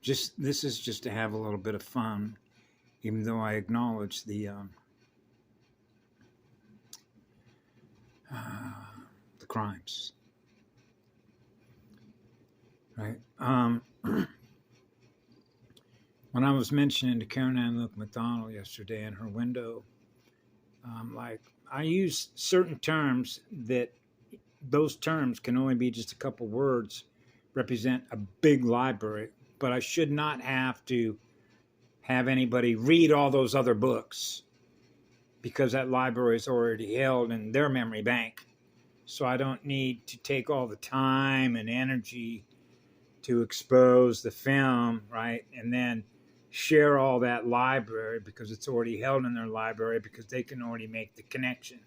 This is just to have a little bit of fun, even though I acknowledge the crimes. Right. When I was mentioning to Karen Ann Luke McDonald yesterday in her window, like I use certain terms that those terms can only be just a couple words, represent a big library, but I should not have to have anybody read all those other books because that library is already held in their memory bank. So I don't need to take all the time and energy to expose the film, right? And then share all that library because it's already held in their library because they can already make the connection,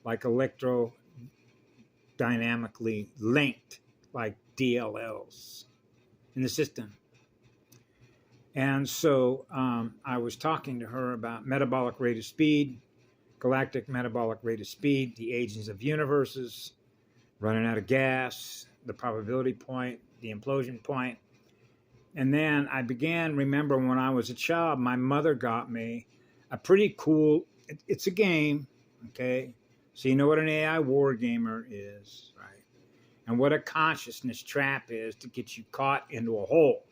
like electrodynamically linked, like DLLs in the system. And so I was talking to her about metabolic rate of speed, galactic metabolic rate of speed, the agents of universes, running out of gas, the probability point, the implosion point. And then I began, remember when I was a child, my mother got me a pretty cool, it's a game, okay? So you know what an AI war gamer is, right? And what a consciousness trap is to get you caught into a hole.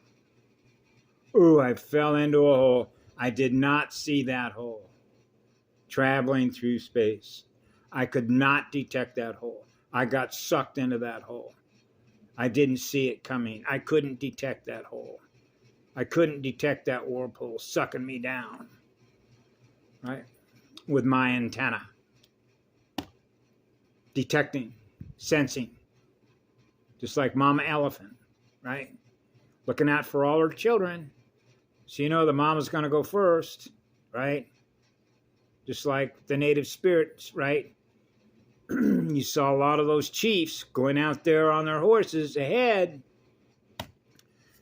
Ooh, I fell into a hole. I did not see that hole. Traveling through space. I could not detect that hole. I got sucked into that hole. I didn't see it coming. I couldn't detect that hole. I couldn't detect that whirlpool sucking me down, right? With my antenna. Detecting, sensing. Just like Mama Elephant, right? Looking out for all her children. So you know the mama's going to go first, right? Just like the native spirits, right? You saw a lot of those chiefs going out there on their horses ahead,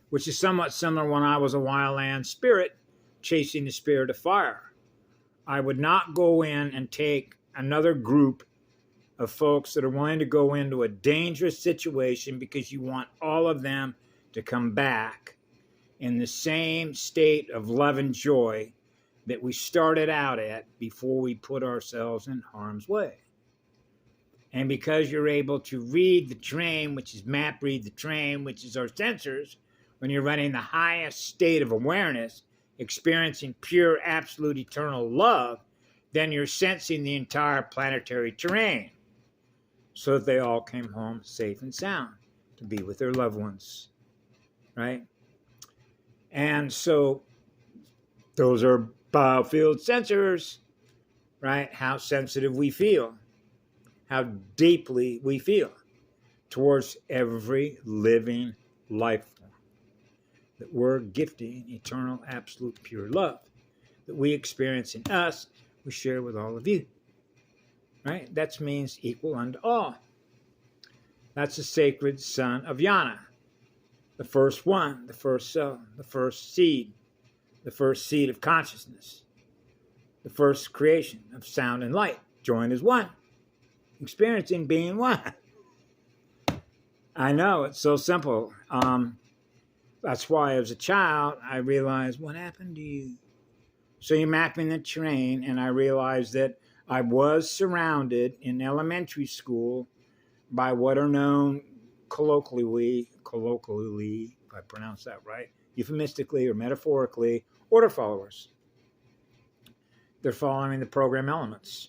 which is somewhat similar when I was a wild land spirit chasing the spirit of fire. I would not go in and take another group of folks that are willing to go into a dangerous situation because you want all of them to come back in the same state of love and joy that we started out at before we put ourselves in harm's way. And because you're able to read the terrain, which is map read the terrain, which is our sensors, when you're running the highest state of awareness, experiencing pure, absolute, eternal love, then you're sensing the entire planetary terrain so that they all came home safe and sound to be with their loved ones, right? And so those are biofield sensors, right? How sensitive we feel, how deeply we feel towards every living life form, that we're gifting eternal, absolute, pure love that we experience in us, we share with all of you, right? That means equal unto all. That's the sacred son of Yana, the first one, the first cell, the first seed of consciousness, the first creation of sound and light, joined as one, experiencing being one. I know, it's so simple. That's why as a child, I realized, what happened to you? So you're mapping the terrain, and I realized that I was surrounded in elementary school by what are known colloquially, if I pronounce that right, euphemistically or metaphorically, order followers. They're following the program elements,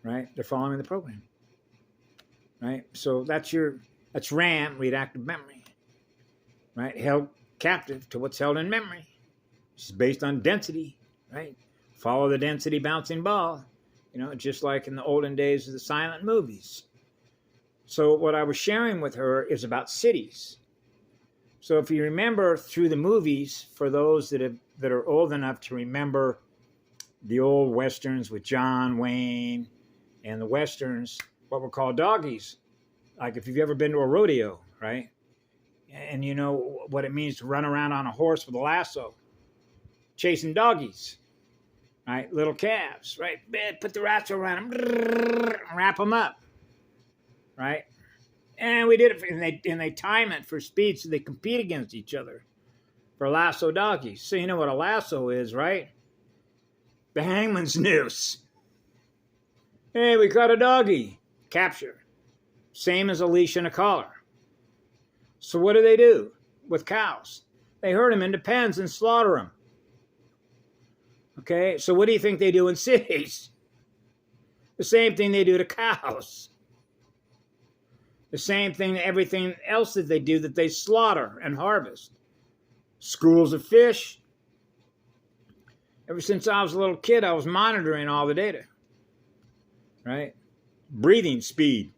right? They're following the program, right? So that's RAM, reactive memory, right? Held captive to what's held in memory. It's based on density, right? Follow the density bouncing ball, just like in the olden days of the silent movies. So what I was sharing with her is about cities. So if you remember through the movies, for those that are old enough to remember the old Westerns with John Wayne and the Westerns, what were called doggies. Like if you've ever been to a rodeo, right? And you know what it means to run around on a horse with a lasso, chasing doggies, right? Little calves, right? Put the lasso around them, wrap them up, right? And we did it, and they time it for speed so they compete against each other. for lasso doggies. So you know what a lasso is, right? The hangman's noose. Hey, we caught a doggy. Capture. Same as a leash and a collar. So what do with cows? They herd them into pens and slaughter them. Okay, so what do you think they do in cities? The same thing they do to cows. The same thing, everything else that they do, that they slaughter and harvest. Schools of fish. Ever since I was a little kid, I was monitoring all the data. Right? Breathing speed.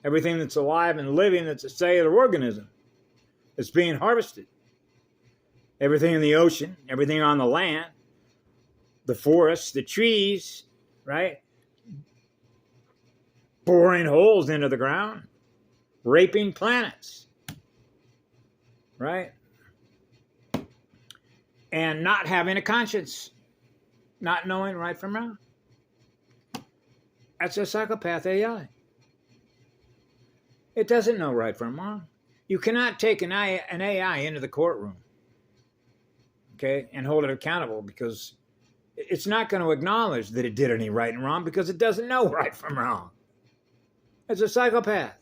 Everything that's alive and living that's a cellular organism that's being harvested. Everything in the ocean, everything on the land, the forests, the trees, right? Boring holes into the ground, raping planets, right? And not having a conscience, not knowing right from wrong. That's a psychopath AI. It doesn't know right from wrong. You cannot take an AI into the courtroom, okay, and hold it accountable, because it's not going to acknowledge that it did any right and wrong, because it doesn't know right from wrong. It's a psychopath.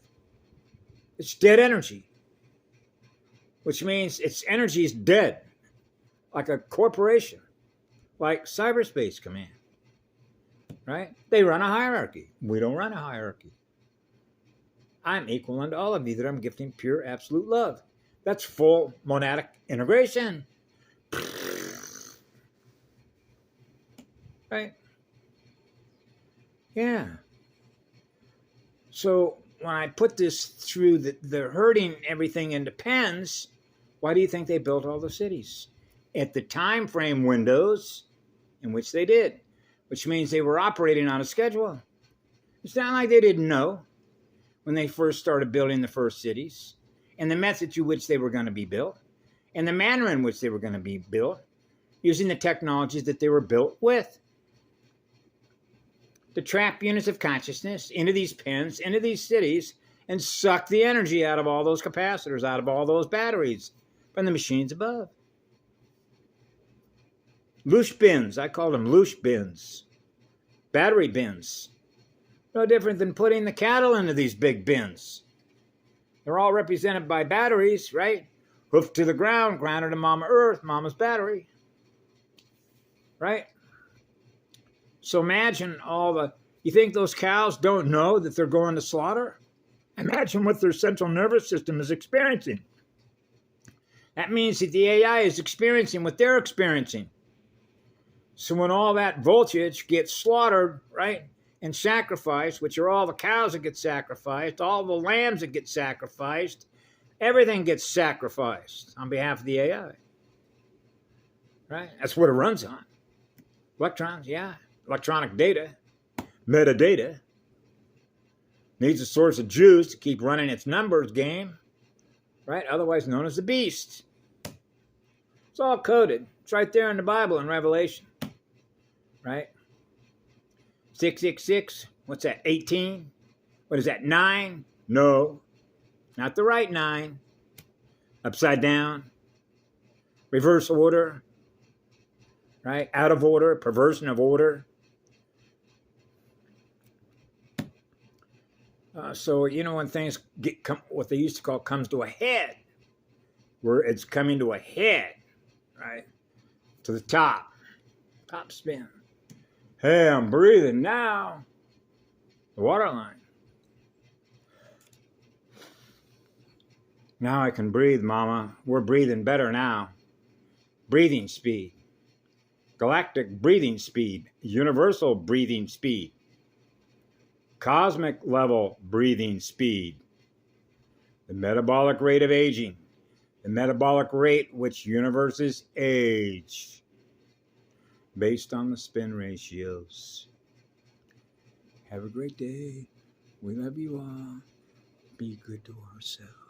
It's dead energy, which means its energy is dead, like a corporation, like Cyberspace Command, right? They run a hierarchy. We don't run a hierarchy. I'm equal unto all of you, that I'm gifting pure absolute love. That's full monadic integration. Right? Yeah. So when I put this through the herding everything into pens, why do you think they built all the cities? At the time frame windows in which they did, which means they were operating on a schedule. It's not like they didn't know when they first started building the first cities, and the method through which they were going to be built, and the manner in which they were going to be built, using the technologies that they were built with. To trap units of consciousness into these pens, into these cities, and suck the energy out of all those capacitors, out of all those batteries from the machines above. Loosh bins, I call them loosh bins. Battery bins. No different than putting the cattle into these big bins. They're all represented by batteries, right? Hoofed to the ground, grounded to Mama Earth, Mama's battery. Right? So imagine you think those cows don't know that they're going to slaughter? Imagine what their central nervous system is experiencing. That means that the AI is experiencing what they're experiencing. So when all that voltage gets slaughtered, right, and sacrificed, which are all the cows that get sacrificed, all the lambs that get sacrificed, everything gets sacrificed on behalf of the AI. Right? That's what it runs on. Electrons, yeah. Electronic data, metadata, needs a source of juice to keep running its numbers game, right? Otherwise known as the beast. It's all coded. It's right there in the Bible in Revelation, right? 666, what's that, 18? What is that, 9? No, not the right 9. Upside down, reverse order, right? Out of order, perversion of order. So, you know, when things what they used to call comes to a head, where it's coming to a head, right? To the top spin. Hey, I'm breathing now. The water line. Now I can breathe, Mama. We're breathing better now. Breathing speed. Galactic breathing speed. Universal breathing speed. Cosmic level breathing speed. The metabolic rate of aging. The metabolic rate which universes age. Based on the spin ratios. Have a great day. We love you all. Be good to ourselves.